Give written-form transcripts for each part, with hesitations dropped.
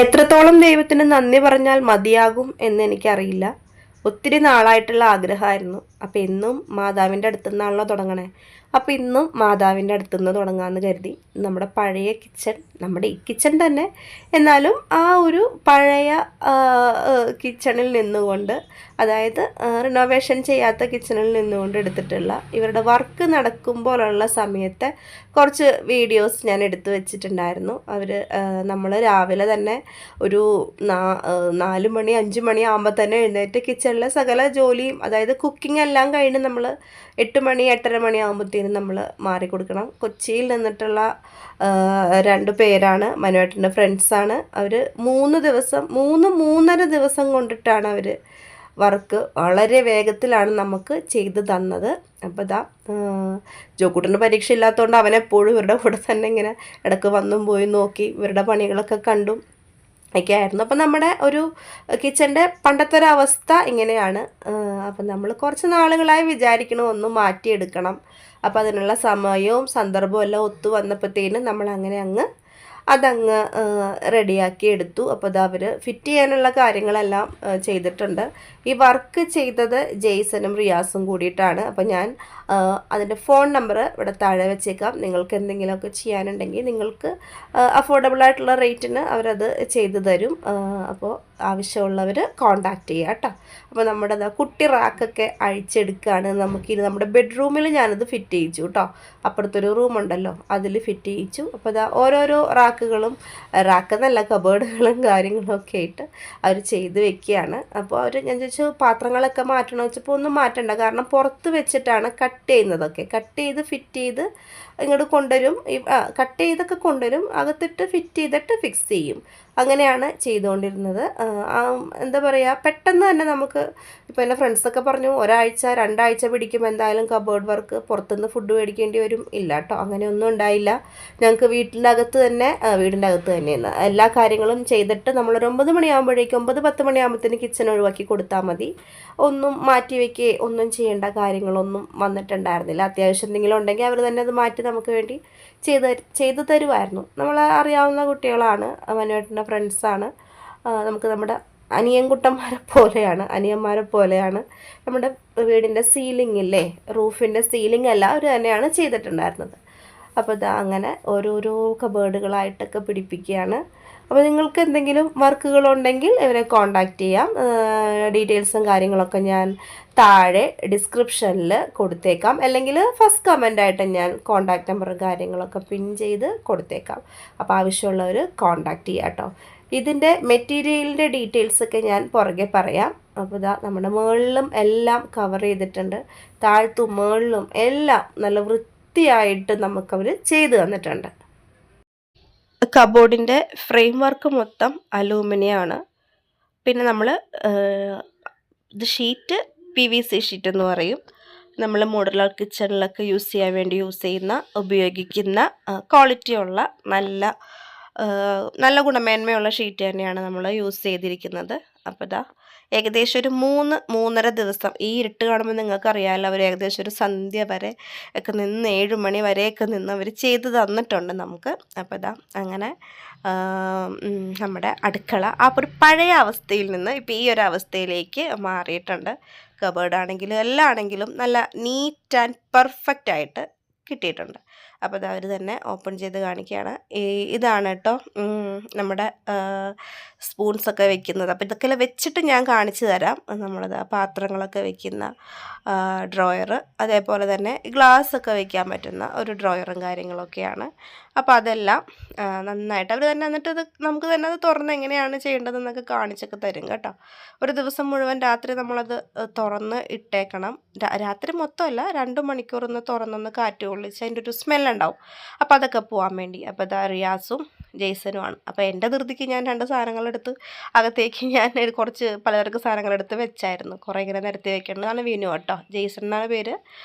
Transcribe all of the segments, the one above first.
എത്രത്തോളം ദൈവത്തിന് നന്ദി പറഞ്ഞാൽ മതിയാകും എന്ന് എനിക്കറിയില്ല. ഒത്തിരി നാളായിട്ടുള്ള ആഗ്രഹമായിരുന്നു. അപ്പം എന്നും മാതാവിൻ്റെ അടുത്തു നിന്നാണല്ലോ തുടങ്ങണേ. അപ്പം ഇന്നും മാതാവിൻ്റെ അടുത്തു നിന്ന് തുടങ്ങാമെന്ന് കരുതി നമ്മുടെ പഴയ കിച്ചൺ, നമ്മുടെ ഈ കിച്ചൺ തന്നെ, എന്നാലും ആ ഒരു പഴയ കിച്ചണിൽ നിന്നുകൊണ്ട്, അതായത് റിനോവേഷൻ ചെയ്യാത്ത കിച്ചണിൽ നിന്നുകൊണ്ട് എടുത്തിട്ടുള്ള ഇവരുടെ വർക്ക് നടക്കുമ്പോഴുള്ള സമയത്തെ കുറച്ച് വീഡിയോസ് ഞാൻ എടുത്തു വെച്ചിട്ടുണ്ടായിരുന്നു. നമ്മൾ രാവിലെ തന്നെ ഒരു 4 മണി 5 മണി ആകുമ്പോൾ തന്നെ എഴുന്നേറ്റ് കിച്ചണിലെ സകല ജോലിയും, അതായത് കുക്കിംഗ് എല്ലാം കഴിഞ്ഞ് നമ്മൾ 8 മണി 8:30 മണി ആകുമ്പോഴത്തേനും നമ്മൾ മാറി കൊടുക്കണം. കൊച്ചിയിൽ നിന്നിട്ടുള്ള 2 പേരാണ്, മനുവേട്ടൻ്റെ ഫ്രണ്ട്സാണ്. അവർ 3-3.5 ദിവസം കൊണ്ടിട്ടാണ് അവർ വർക്ക് വളരെ വേഗത്തിലാണ് നമുക്ക് ചെയ്ത് തന്നത്. അപ്പോൾ ഇതാ ജോക്കൂട്ടന് പരീക്ഷ ഇല്ലാത്തതുകൊണ്ട് അവനെപ്പോഴും ഇവരുടെ കൂടെ തന്നെ ഇങ്ങനെ ഇടയ്ക്ക് വന്നും പോയി നോക്കി ഇവരുടെ പണികളൊക്കെ കണ്ടും ഒക്കെ ആയിരുന്നു. അപ്പം നമ്മുടെ ഒരു കിച്ചൻ്റെ പണ്ടത്തെ ഒരു അവസ്ഥ ഇങ്ങനെയാണ്. അപ്പം നമ്മൾ കുറച്ച് നാളുകളായി വിചാരിക്കണം ഒന്ന് മാറ്റിയെടുക്കണം. അപ്പം അതിനുള്ള സമയവും സന്ദർഭവും എല്ലാം ഒത്തു വന്നപ്പോഴത്തേനും നമ്മൾ അങ്ങനെ അതങ്ങ് റെഡിയാക്കി എടുത്തു. അപ്പോൾ അത് അവർ ഫിറ്റ് ചെയ്യാനുള്ള കാര്യങ്ങളെല്ലാം ചെയ്തിട്ടുണ്ട്. ഈ വർക്ക് ചെയ്തത് ജെയ്സനും റിയാസും കൂടിയിട്ടാണ്. അപ്പോൾ ഞാൻ അതിൻ്റെ ഫോൺ നമ്പർ ഇവിടെ താഴെ വെച്ചേക്കാം. നിങ്ങൾക്ക് എന്തെങ്കിലുമൊക്കെ ചെയ്യാനുണ്ടെങ്കിൽ നിങ്ങൾക്ക് അഫോർഡബിളായിട്ടുള്ള റേറ്റിന് അവരത് ചെയ്തു തരും. അപ്പോൾ ആവശ്യമുള്ളവർ കോണ്ടാക്റ്റ് ചെയ്യുക കേട്ടോ. അപ്പോൾ നമ്മുടെ കുട്ടി റാക്കൊക്കെ അഴിച്ചെടുക്കുകയാണ്. നമുക്കിത് നമ്മുടെ ബെഡ്റൂമിൽ ഞാനത് ഫിറ്റ് ചെയ്യിച്ചു കേട്ടോ. അപ്പുറത്തൊരു റൂമുണ്ടല്ലോ, അതിൽ ഫിറ്റ് ചെയ്യിച്ചു. അപ്പോൾ അതാ ഓരോരോ റാക്കെന്നല്ല കബേർഡുകളും കാര്യങ്ങളും ഒക്കെ ആയിട്ട് അവർ ചെയ്ത് വെക്കുകയാണ്. അപ്പോൾ ഞാൻ ചോദിച്ചു പാത്രങ്ങളൊക്കെ മാറ്റണമെന്ന് വെച്ചപ്പോൾ ഒന്നും മാറ്റണ്ട, കാരണം പുറത്ത് വെച്ചിട്ടാണ് കട്ട് ചെയ്യുന്നതൊക്കെ. കട്ട് ചെയ്ത് ഫിറ്റ് ചെയ്ത് ഇങ്ങോട്ട് കൊണ്ടുവരും. കട്ട് ചെയ്തൊക്കെ കൊണ്ടുവരും, അകത്തിട്ട് ഫിറ്റ് ചെയ്തിട്ട് ഫിക്സ് ചെയ്യും. അങ്ങനെയാണ് ചെയ്തുകൊണ്ടിരുന്നത്. എന്താ പറയുക, പെട്ടെന്ന് തന്നെ നമുക്ക്, ഇപ്പോൾ എൻ്റെ ഫ്രണ്ട്സൊക്കെ പറഞ്ഞു 1-2 ആഴ്ച പിടിക്കും എന്തായാലും കബേർഡ് വർക്ക്, പുറത്തുനിന്ന് ഫുഡ് മേടിക്കേണ്ടി വരും. ഇല്ല കേട്ടോ, അങ്ങനെയൊന്നും ഉണ്ടായില്ല. ഞങ്ങൾക്ക് വീടിൻ്റെ അകത്ത് തന്നെയാണ് എല്ലാ കാര്യങ്ങളും ചെയ്തിട്ട് നമ്മളൊരു 9 മണിയാകുമ്പോഴേക്കും 9-10 മണിയാകുമ്പോഴത്തേന് കിച്ചൺ ഒഴിവാക്കി കൊടുത്താൽ മതി. ഒന്നും മാറ്റി വയ്ക്കുകയോ ഒന്നും ചെയ്യേണ്ട കാര്യങ്ങളൊന്നും വന്നിട്ടുണ്ടായിരുന്നില്ല. അത്യാവശ്യം എന്തെങ്കിലും ഉണ്ടെങ്കിൽ അവർ തന്നെ അത് മാറ്റി നമുക്ക് വേണ്ടി ചെയ്തു തരുമായിരുന്നു. നമ്മൾ അറിയാവുന്ന കുട്ടികളാണ്, മനുവേട്ടൻ്റെ ഫ്രണ്ട്സാണ്. നമുക്ക് നമ്മുടെ അനിയന്മാരെ പോലെയാണ്. നമ്മുടെ വീടിൻ്റെ സീലിംഗ് ഇല്ലേ, റൂഫിൻ്റെ സീലിംഗ് എല്ലാം അവർ തന്നെയാണ് ചെയ്തിട്ടുണ്ടായിരുന്നത്. അപ്പോൾ ഇതാ അങ്ങനെ ഓരോരോ കബേർഡുകളായിട്ടൊക്കെ പിടിപ്പിക്കുകയാണ്. അപ്പോൾ നിങ്ങൾക്ക് എന്തെങ്കിലും വർക്കുകളുണ്ടെങ്കിൽ ഇവരെ കോണ്ടാക്റ്റ് ചെയ്യാം. ഡീറ്റെയിൽസും കാര്യങ്ങളൊക്കെ ഞാൻ താഴെ ഡിസ്ക്രിപ്ഷനിൽ കൊടുത്തേക്കാം, അല്ലെങ്കിൽ ഫസ്റ്റ് കമൻ്റായിട്ട് ഞാൻ കോണ്ടാക്ട് നമ്പറും കാര്യങ്ങളൊക്കെ പിൻ ചെയ്ത് കൊടുത്തേക്കാം. അപ്പോൾ ആവശ്യമുള്ളവർ കോണ്ടാക്റ്റ് ചെയ്യാം കേട്ടോ. ഇതിൻ്റെ മെറ്റീരിയലിൻ്റെ ഡീറ്റെയിൽസൊക്കെ ഞാൻ പുറകെ പറയാം. അപ്പോൾ ഇതാ നമ്മുടെ മുകളിലും എല്ലാം കവർ ചെയ്തിട്ടുണ്ട്, താഴ്ത്തും മുകളിലും എല്ലാം നല്ല വൃത്തിയായിട്ട് നമുക്കവർ ചെയ്തു തന്നിട്ടുണ്ട്. കബോർഡിൻ്റെ ഫ്രെയിം വർക്ക് മൊത്തം അലൂമിനിയമാണ്. പിന്നെ നമ്മൾ ഇത് ഷീറ്റ് PVC ഷീറ്റ് എന്ന് പറയും. നമ്മൾ മോഡുലാർ കിച്ചണിലൊക്കെ യൂസ് ചെയ്യാൻ വേണ്ടി ഉപയോഗിക്കുന്ന ക്വാളിറ്റിയുള്ള നല്ല ഗുണമേന്മയുള്ള ഷീറ്റ് തന്നെയാണ് നമ്മൾ യൂസ് ചെയ്തിരിക്കുന്നത്. അപ്പോൾ ഇതാ ഏകദേശം ഒരു 3-3.5 ദിവസം, ഈ ഇരുട്ട് കാണുമ്പോൾ നിങ്ങൾക്കറിയാമല്ലോ, അവർ ഏകദേശം ഒരു സന്ധ്യ വരെ ഒക്കെ നിന്ന് 7 മണി വരെയൊക്കെ നിന്ന് അവർ ചെയ്ത് തന്നിട്ടുണ്ട് നമുക്ക്. അപ്പോൾ ഇതാ അങ്ങനെ നമ്മുടെ അടുക്കള ആ ഒരു പഴയ അവസ്ഥയിൽ നിന്ന് ഇപ്പോൾ ഈ ഒരു അവസ്ഥയിലേക്ക് മാറിയിട്ടുണ്ട്. കബേർഡാണെങ്കിലും എല്ലാം ആണെങ്കിലും നല്ല നീറ്റ് ആൻഡ് പെർഫെക്റ്റ് ആയിട്ട് കിട്ടിയിട്ടുണ്ട്. അപ്പോൾ അത് അവർ തന്നെ ഓപ്പൺ ചെയ്ത് കാണിക്കുകയാണ്. ഇതാണ് കേട്ടോ നമ്മുടെ സ്പൂൺസൊക്കെ വെക്കുന്നത്. അപ്പോൾ ഇതൊക്കെ വെച്ചിട്ട് ഞാൻ കാണിച്ചു തരാം. നമ്മളത് പാത്രങ്ങളൊക്കെ വെക്കുന്ന ഡ്രോയർ, അതേപോലെ തന്നെ ഗ്ലാസ്സൊക്കെ വെക്കാൻ പറ്റുന്ന ഒരു ഡ്രോയറും കാര്യങ്ങളൊക്കെയാണ്. അപ്പോൾ അതെല്ലാം നന്നായിട്ട് അവർ തന്നെ, എന്നിട്ട് നമുക്ക് തന്നെ അത് തുറന്ന് എങ്ങനെയാണ് ചെയ്യേണ്ടതെന്നൊക്കെ കാണിച്ചൊക്കെ തരും കേട്ടോ. ഒരു ദിവസം മുഴുവൻ രാത്രി നമ്മളത് തുറന്ന് ഇട്ടേക്കണം. രാത്രി മൊത്തമല്ല, 2 മണിക്കൂറൊന്ന് തുറന്നൊന്ന് കാറ്റ് കൊള്ളിച്ച് അതിൻ്റെ ഒരു സ്മെല്ലുണ്ടാവും. അപ്പോൾ അതൊക്കെ പോകാൻ വേണ്ടി. അപ്പോൾ ഇതാ റിയാസും ജെയ്സനുമാണ്. അപ്പോൾ എൻ്റെ ധൃതിക്ക് ഞാൻ 2 സാധനങ്ങളെടുത്ത് അകത്തേക്ക് ഞാൻ കുറച്ച് പലചരക്ക് സാധനങ്ങളെടുത്ത് വെച്ചായിരുന്നു. കുറേ ഇങ്ങനെ നിരത്തി വെക്കേണ്ടതാണ്. വിനു കേട്ടോ, ജെയ്സൺ എന്നാണ് പേര്,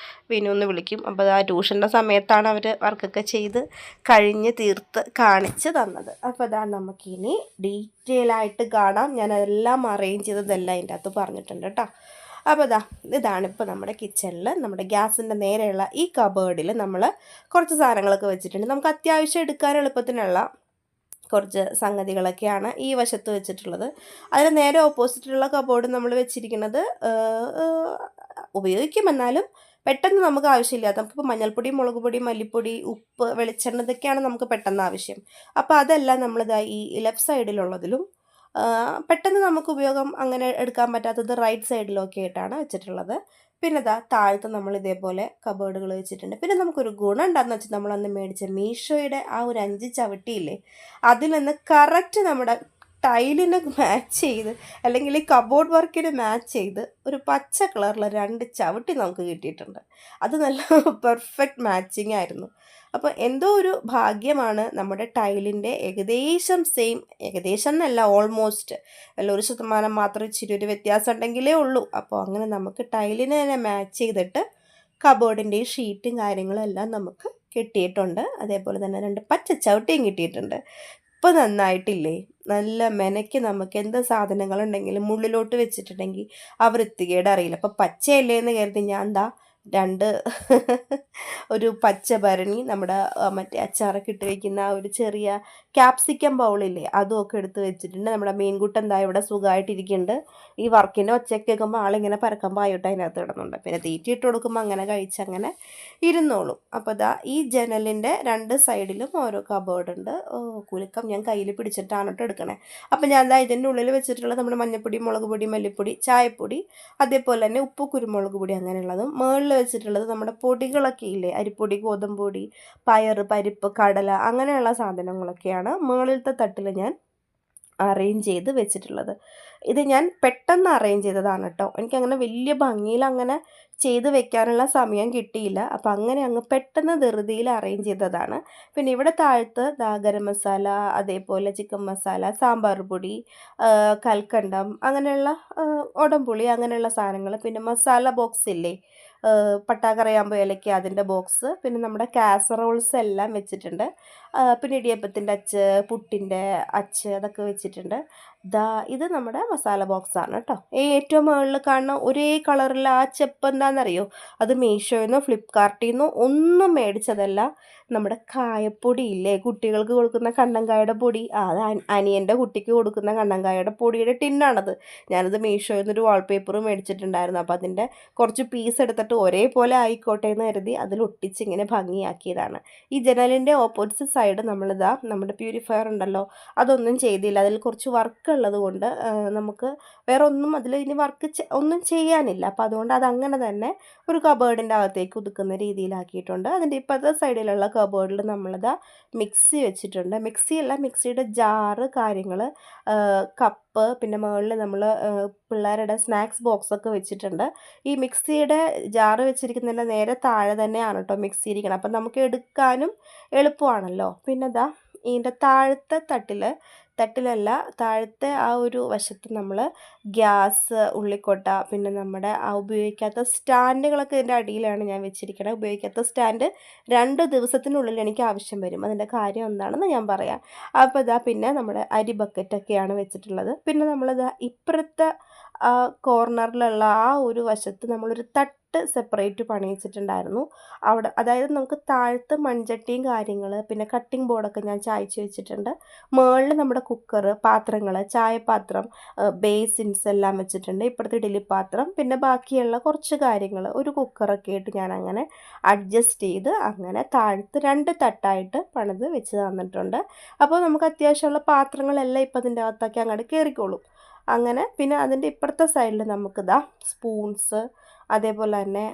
വിനു എന്ന് വിളിക്കും. അപ്പോൾ ആ ട്യൂഷൻ്റെ സമയത്താണ് അവർ വർക്കൊക്കെ ചെയ്ത് കഴിഞ്ഞ് തീർത്ത് കാണിച്ച് തന്നത്. അപ്പോൾ അതാണ് നമുക്കിനി ഡീറ്റെയിൽ ആയിട്ട് കാണാം. ഞാനതെല്ലാം അറേഞ്ച് ചെയ്തതെല്ലാം അതിൻ്റെ അകത്ത് പറഞ്ഞിട്ടുണ്ട് കേട്ടോ. അപ്പോൾ ഇതാണിപ്പോൾ നമ്മുടെ കിച്ചണിൽ, നമ്മുടെ ഗ്യാസിൻ്റെ നേരെയുള്ള ഈ കബേർഡിൽ നമ്മൾ കുറച്ച് സാധനങ്ങളൊക്കെ വെച്ചിട്ടുണ്ട്. നമുക്ക് അത്യാവശ്യം എടുക്കാൻ എളുപ്പത്തിനുള്ള കുറച്ച് സംഗതികളൊക്കെയാണ് ഈ വശത്ത് വെച്ചിട്ടുള്ളത്. അതിന് നേരെ ഓപ്പോസിറ്റുള്ള കബോർഡ് നമ്മൾ വെച്ചിരിക്കുന്നത് ഉപയോഗിക്കും, എന്നാലും പെട്ടെന്ന് നമുക്ക് ആവശ്യമില്ലാത്ത, നമുക്കിപ്പോൾ മഞ്ഞൾപ്പൊടി, മുളക് പൊടി, മല്ലിപ്പൊടി, ഉപ്പ്, വെളിച്ചെണ്ണ ഇതൊക്കെയാണ് നമുക്ക് പെട്ടെന്ന് ആവശ്യം. അപ്പോൾ അതെല്ലാം നമ്മളിതാ ഈ ലെഫ്റ്റ് സൈഡിലുള്ളതിലും പെട്ടെന്ന് നമുക്ക് ഉപയോഗം അങ്ങനെ എടുക്കാൻ പറ്റാത്തത് റൈറ്റ് സൈഡിലൊക്കെ ആയിട്ടാണ് വെച്ചിട്ടുള്ളത്. പിന്നെ ഇതാ താഴത്ത് നമ്മൾ ഇതേപോലെ കബോർഡുകൾ വെച്ചിട്ടുണ്ട്. പിന്നെ നമുക്കൊരു ഗുണം എന്താണെന്ന് വെച്ചാൽ, നമ്മളന്ന് മേടിച്ച മീഷോയുടെ ആ ഒരു 5 ചവിട്ടിയില്ലേ, അതിൽ നിന്ന് കറക്റ്റ് നമ്മുടെ ടൈലിന് മാച്ച് ചെയ്ത്, അല്ലെങ്കിൽ ഈ കബോർഡ് വർക്കിന് മാച്ച് ചെയ്ത് ഒരു പച്ച കളറിൽ 2 ചവിട്ടി നമുക്ക് കിട്ടിയിട്ടുണ്ട്. അത് നല്ല പെർഫെക്റ്റ് മാച്ചിങ് ആയിരുന്നു. അപ്പോൾ എന്തോ ഒരു ഭാഗ്യമാണ് നമ്മുടെ ടൈലിൻ്റെ ഏകദേശം സെയിം, ഏകദേശം എന്നല്ല ഓൾമോസ്റ്റ് അല്ല, 1% മാത്രം ഇച്ചിരി ഒരു വ്യത്യാസം ഉണ്ടെങ്കിലേ ഉള്ളൂ. അപ്പോൾ അങ്ങനെ നമുക്ക് ടൈലിനെ തന്നെ മാച്ച് ചെയ്തിട്ട് കബോർഡിൻ്റെ ഷീറ്റും കാര്യങ്ങളും എല്ലാം നമുക്ക് കിട്ടിയിട്ടുണ്ട്. അതേപോലെ തന്നെ 2 പച്ച ചവിട്ടിയും കിട്ടിയിട്ടുണ്ട്. ഇപ്പോൾ നന്നായിട്ടില്ലേ? നല്ല മെനയ്ക്ക് നമുക്ക് എന്ത് സാധനങ്ങളുണ്ടെങ്കിലും ഉള്ളിലോട്ട് വെച്ചിട്ടുണ്ടെങ്കിൽ ആ വൃത്തികേട് അറിയില്ല. അപ്പോൾ പച്ചയല്ലേ എന്ന് കരുതി ഞാൻ ദാ 2 ഒരു പച്ച ഭരണി, നമ്മുടെ മറ്റേ അച്ചാറൊക്കെ ഇട്ട് വയ്ക്കുന്ന ആ ഒരു ചെറിയ ക്യാപ്സിക്കം ബൗളില്ലേ, അതുമൊക്കെ എടുത്ത് വെച്ചിട്ടുണ്ട്. നമ്മുടെ മീൻകുട്ടൻ ദാ ഇവിടെ സുഖമായിട്ടിരിക്കുന്നുണ്ട്. ഈ വർക്കിൻ്റെ ഒച്ചയൊക്കെ കേൾക്കുമ്പോൾ ആളിങ്ങനെ പരക്കം പായിട്ട് അതിനകത്ത് കിടന്നുണ്ട്. പിന്നെ തീറ്റിയിട്ട് കൊടുക്കുമ്പോൾ അങ്ങനെ കഴിച്ചങ്ങനെ ഇരുന്നോളും. അപ്പോൾ ദാ ഈ ജനലിൻ്റെ 2 സൈഡിലും ഓരോ കബോർഡ് ഉണ്ട്. കുലുക്കം ഞാൻ കയ്യിൽ പിടിച്ചിട്ടാണ് കേട്ടോ എടുക്കണേ. അപ്പോൾ ഞാൻ ദാ ഇതിൻ്റെ ഉള്ളിൽ വെച്ചിട്ടുള്ളത് നമ്മുടെ മഞ്ഞൾപ്പൊടി, മുളക് പൊടി, മല്ലിപ്പൊടി, ചായപ്പൊടി, അതേപോലെ തന്നെ ഉപ്പ്, കുരുമുളക് പൊടി അങ്ങനെയുള്ളതും. മുകളിൽ വെച്ചിട്ടുള്ളത് നമ്മുടെ പൊടികളൊക്കെ ഇല്ലേ, അരിപ്പൊടി, ഗോതമ്പ് പൊടി, പയർ, പരിപ്പ്, കടല അങ്ങനെയുള്ള സാധനങ്ങളൊക്കെയാണ് മുകളിലത്തെ തട്ടിൽ ഞാൻ അറേഞ്ച് ചെയ്ത് വെച്ചിട്ടുള്ളത്. ഇത് ഞാൻ പെട്ടെന്ന് അറേഞ്ച് ചെയ്തതാണ് കേട്ടോ. എനിക്കങ്ങനെ വലിയ ഭംഗിയിൽ അങ്ങനെ ചെയ്ത് വെക്കാനുള്ള സമയം കിട്ടിയില്ല. അപ്പോൾ അങ്ങനെ അങ്ങ് പെട്ടെന്ന് ധൃതിയിൽ അറേഞ്ച് ചെയ്തതാണ്. പിന്നെ ഇവിടെ താഴത്ത് ഗരം മസാല, അതേപോലെ ചിക്കൻ മസാല, സാമ്പാർ പൊടി, കൽക്കണ്ടം അങ്ങനെയുള്ള ഉടംപുളി അങ്ങനെയുള്ള സാധനങ്ങൾ, പിന്നെ മസാല ബോക്സ് ഇല്ലേ, പട്ട, കറിയാമ്പ്, ഏലയ്ക്ക അതിൻ്റെ ബോക്സ്, പിന്നെ നമ്മുടെ കാസറോൾസ് എല്ലാം വെച്ചിട്ടുണ്ട്. പിന്നെ ഇടിയപ്പത്തിൻ്റെ അച്ച്, പുട്ടിൻ്റെ അച്ച് അതൊക്കെ വെച്ചിട്ടുണ്ട്. ഇത് നമ്മുടെ മസാല ബോക്സാണ് കേട്ടോ. ഏറ്റവും മുകളിൽ കാണുന്ന ഒരേ കളറിൽ ആ ചെപ്പ് എന്താണെന്നറിയോ, അത് മീഷോയിൽ നിന്നോ ഫ്ലിപ്കാർട്ടിൽ നിന്നോ ഒന്നും മേടിച്ചതല്ല. നമ്മുടെ കായപ്പൊടി ഇല്ലേ, കുട്ടികൾക്ക് കൊടുക്കുന്ന കണ്ണൻകായുടെ പൊടി, അത് അനിയൻ്റെ കുട്ടിക്ക് കൊടുക്കുന്ന കണ്ണൻകായുടെ പൊടിയുടെ ടിന്നാണത്. ഞാനത് മീഷോയിൽ നിന്നൊരു വാൾപേപ്പർ മേടിച്ചിട്ടുണ്ടായിരുന്നു. അപ്പോൾ അതിൻ്റെ കുറച്ച് പീസ് എടുത്തിട്ട് ഒരേപോലെ ആയിക്കോട്ടെ എന്ന് കരുതി അതിൽ ഒട്ടിച്ച് ഇങ്ങനെ ഭംഗിയാക്കിയതാണ്. ഈ ജനലിൻ്റെ ഓപ്പോസിറ്റ് സൈഡ് നമ്മളിതാ നമ്മുടെ പ്യൂരിഫയർ ഉണ്ടല്ലോ, അതൊന്നും ചെയ്തില്ല. അതിൽ കുറച്ച് വർക്ക് ഉള്ളത് കൊണ്ട് നമുക്ക് വേറെ ഒന്നും അതിൽ ഇനി വർക്ക് ഒന്നും ചെയ്യാനില്ല. അപ്പോൾ അതുകൊണ്ട് അതങ്ങനെ തന്നെ ഒരു കബേർഡിൻ്റെ അകത്തേക്ക് ഒതുക്കുന്ന രീതിയിലാക്കിയിട്ടുണ്ട്. അതിൻ്റെ ഇപ്പോഴത്തെ സൈഡിലുള്ള കബേർഡിൽ നമ്മളിതാ മിക്സി വെച്ചിട്ടുണ്ട്. മിക്സിയല്ല, മിക്സിയുടെ ജാറ്, കാര്യങ്ങൾ, കപ്പ്, പിന്നെ മുകളിൽ നമ്മൾ പിള്ളേരുടെ സ്നാക്സ് ബോക്സൊക്കെ വെച്ചിട്ടുണ്ട്. ഈ മിക്സിയുടെ ജാറ് വെച്ചിരിക്കുന്നതിൻ്റെ നേരെ താഴെ തന്നെയാണ് കേട്ടോ മിക്സി ഇരിക്കണം. അപ്പം നമുക്ക് എടുക്കാനും എളുപ്പമാണല്ലോ. പിന്നെ ഇതിൻ്റെ താഴത്തെ തട്ടിലല്ല, താഴത്തെ ആ ഒരു വശത്ത് നമ്മൾ ഗ്യാസ്, ഉള്ളിക്കൊട്ട, പിന്നെ നമ്മുടെ ആ ഉപയോഗിക്കാത്ത സ്റ്റാൻഡുകളൊക്കെ ഇതിൻ്റെ അടിയിലാണ് ഞാൻ വെച്ചിരിക്കുന്നത്. ഉപയോഗിക്കാത്ത സ്റ്റാൻഡ് 2 ദിവസത്തിനുള്ളിൽ എനിക്ക് ആവശ്യം വരും. അതിൻ്റെ കാര്യം എന്താണെന്ന് ഞാൻ പറയാം. അപ്പോൾ പിന്നെ നമ്മുടെ അരി ബക്കറ്റൊക്കെയാണ് വെച്ചിട്ടുള്ളത്. പിന്നെ നമ്മളിതാ ഇപ്പുറത്തെ ആ കോർണറിലുള്ള ആ ഒരു വശത്ത് നമ്മളൊരു തട്ട് സെപ്പറേറ്റ് പണിയിച്ചിട്ടുണ്ടായിരുന്നു. അവിടെ അതായത് നമുക്ക് താഴത്ത് മൺചട്ടിയും കാര്യങ്ങൾ, പിന്നെ കട്ടിംഗ് ബോർഡൊക്കെ ഞാൻ ചായച്ച് വെച്ചിട്ടുണ്ട്. മുകളിൽ നമ്മുടെ കുക്കർ, പാത്രങ്ങൾ, ചായപാത്രം, ബേസിൻസ് എല്ലാം വെച്ചിട്ടുണ്ട്. ഇപ്പുറത്തെ ഇഡ്ഡലി പാത്രം, പിന്നെ ബാക്കിയുള്ള കുറച്ച് കാര്യങ്ങൾ, ഒരു കുക്കറൊക്കെ ആയിട്ട് ഞാൻ അങ്ങനെ അഡ്ജസ്റ്റ് ചെയ്ത് അങ്ങനെ താഴത്ത് 2 തട്ടായിട്ട് പണിത് വെച്ച് തന്നിട്ടുണ്ട്. അപ്പോൾ നമുക്ക് അത്യാവശ്യമുള്ള പാത്രങ്ങളെല്ലാം ഇപ്പം അതിൻ്റെ അകത്തൊക്കെ അങ്ങോട്ട് കയറിക്കോളും. അങ്ങനെ പിന്നെ അതിൻ്റെ ഇപ്പുറത്തെ സൈഡിൽ നമുക്കിതാ സ്പൂൺസ്, അതേപോലെ തന്നെ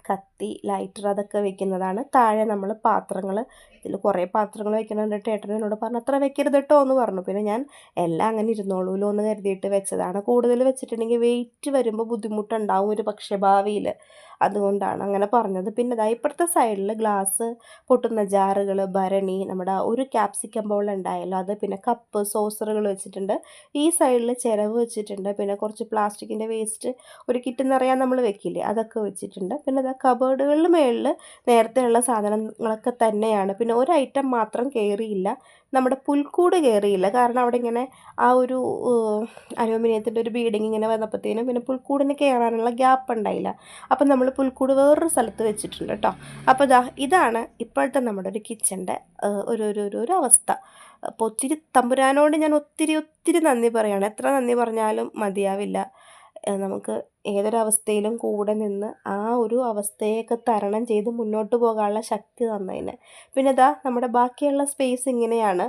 കത്തി, ലൈറ്റർ അതൊക്കെ വെക്കുന്നതാണ്. താഴെ നമ്മൾ പാത്രങ്ങൾ, ഇതിൽ കുറേ പാത്രങ്ങൾ വെക്കുന്നുണ്ട്. ഏട്ടൻ എന്നോട് പറഞ്ഞു അത്ര വെക്കരുത് കേട്ടോ എന്ന് പറഞ്ഞു. പിന്നെ ഞാൻ എല്ലാം അങ്ങനെ ഇരുന്നോളൂല്ലോ എന്ന് കരുതിയിട്ട് വെച്ചതാണ്. കൂടുതൽ വെച്ചിട്ടുണ്ടെങ്കിൽ വെയിറ്റ് വരുമ്പോൾ ബുദ്ധിമുട്ടുണ്ടാവും ഒരു പക്ഷേ ഭാവിയിൽ, അതുകൊണ്ടാണ് അങ്ങനെ പറഞ്ഞത്. പിന്നെ ഇപ്പുറത്തെ സൈഡിൽ ഗ്ലാസ് പൊട്ടുന്ന ജാറുകൾ, ഭരണി, നമ്മുടെ ഒരു ക്യാപ്സിക്കം ബൗൾ ഉണ്ടായല്ലോ അത്, പിന്നെ കപ്പ്, സോസറുകൾ വെച്ചിട്ടുണ്ട്. ഈ സൈഡിൽ ചിരവ് വെച്ചിട്ടുണ്ട്. പിന്നെ കുറച്ച് പ്ലാസ്റ്റിക്കിൻ്റെ വേസ്റ്റ്, ഒരു കിറ്റ് നിറയാൻ നമ്മൾ വെക്കില്ലേ, അതൊക്കെ വെച്ചിട്ടുണ്ട്. പിന്നെ കബേർഡുകളിൽ മുകളിൽ നേരത്തെ ഉള്ള സാധനങ്ങളൊക്കെ തന്നെയാണ്. പിന്നെ ഒരു ഐറ്റം മാത്രം കയറിയില്ല. നമ്മുടെ പുൽക്കൂട് കയറിയില്ല. കാരണം അവിടെ ഇങ്ങനെ ആ ഒരു അലൂമിനിയത്തിൻ്റെ ഒരു ബീഡിങ് ഇങ്ങനെ വന്നപ്പോഴത്തേനും പിന്നെ പുൽക്കൂടിന് കയറാനുള്ള ഗ്യാപ്പ് ഉണ്ടായില്ല. അപ്പം നമ്മൾ പുൽക്കൂട് വേറൊരു സ്ഥലത്ത് വെച്ചിട്ടുണ്ട് കേട്ടോ. അപ്പോൾ ഇതാണ് ഇപ്പോഴത്തെ നമ്മുടെ ഒരു കിച്ചൻ്റെ ഒരു ഒരു ഒരു ഒരു അവസ്ഥ. അപ്പോൾ ഒത്തിരി തമ്പുരാനോട് ഞാൻ ഒത്തിരി ഒത്തിരി നന്ദി പറയുകയാണ്. എത്ര നന്ദി പറഞ്ഞാലും മതിയാവില്ല. നമുക്ക് ഏതൊരവസ്ഥയിലും കൂടെ നിന്ന് ആ ഒരു അവസ്ഥയൊക്കെ തരണം ചെയ്ത് മുന്നോട്ട് പോകാനുള്ള ശക്തി തന്നതിന്. പിന്നെ നമ്മുടെ ബാക്കിയുള്ള സ്പേസ് ഇങ്ങനെയാണ്.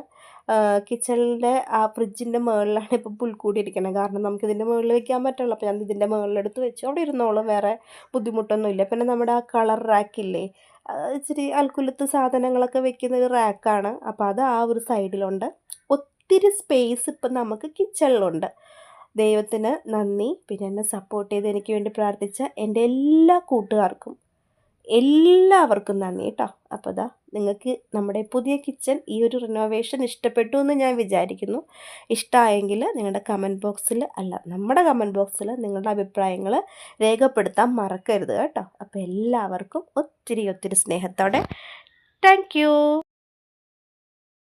കിച്ചണിലെ ആ ഫ്രിഡ്ജിൻ്റെ മുകളിലാണ് ഇപ്പോൾ പുൽക്കൂടി ഇരിക്കുന്നത്. കാരണം നമുക്കിതിൻ്റെ മുകളിൽ വെക്കാൻ പറ്റുള്ളൂ. അപ്പോൾ ഞാൻ ഇതിൻ്റെ മുകളിലെടുത്ത് വെച്ചു. അവിടെ ഇരുന്നോളും, വേറെ ബുദ്ധിമുട്ടൊന്നുമില്ല. പിന്നെ നമ്മുടെ ആ കളർ റാക്കില്ലേ, ഇച്ചിരി അൽക്കുലത്ത് സാധനങ്ങളൊക്കെ വെക്കുന്ന ഒരു റാക്കാണ്. അപ്പോൾ അത് ആ ഒരു സൈഡിലുണ്ട്. ഒത്തിരി സ്പേസ് ഇപ്പം നമുക്ക് കിച്ചണിലുണ്ട്. ദൈവത്തിന് നന്ദി. പിന്നെ എന്നെ സപ്പോർട്ട് ചെയ്ത് എനിക്ക് വേണ്ടി പ്രാർത്ഥിച്ച എൻ്റെ എല്ലാ കൂട്ടുകാർക്കും എല്ലാവർക്കും നന്ദി കേട്ടോ. അപ്പോൾ നിങ്ങൾക്ക് നമ്മുടെ പുതിയ കിച്ചൺ ഈ ഒരു റിനോവേഷൻ ഇഷ്ടപ്പെട്ടു എന്ന് ഞാൻ വിചാരിക്കുന്നു. ഇഷ്ടമായെങ്കിൽ നിങ്ങളുടെ കമൻറ്റ് ബോക്സിൽ നമ്മുടെ കമൻറ്റ് ബോക്സിൽ നിങ്ങളുടെ അഭിപ്രായങ്ങൾ രേഖപ്പെടുത്താൻ മറക്കരുത് കേട്ടോ. അപ്പോൾ എല്ലാവർക്കും ഒത്തിരി ഒത്തിരി സ്നേഹത്തോടെ താങ്ക് യു.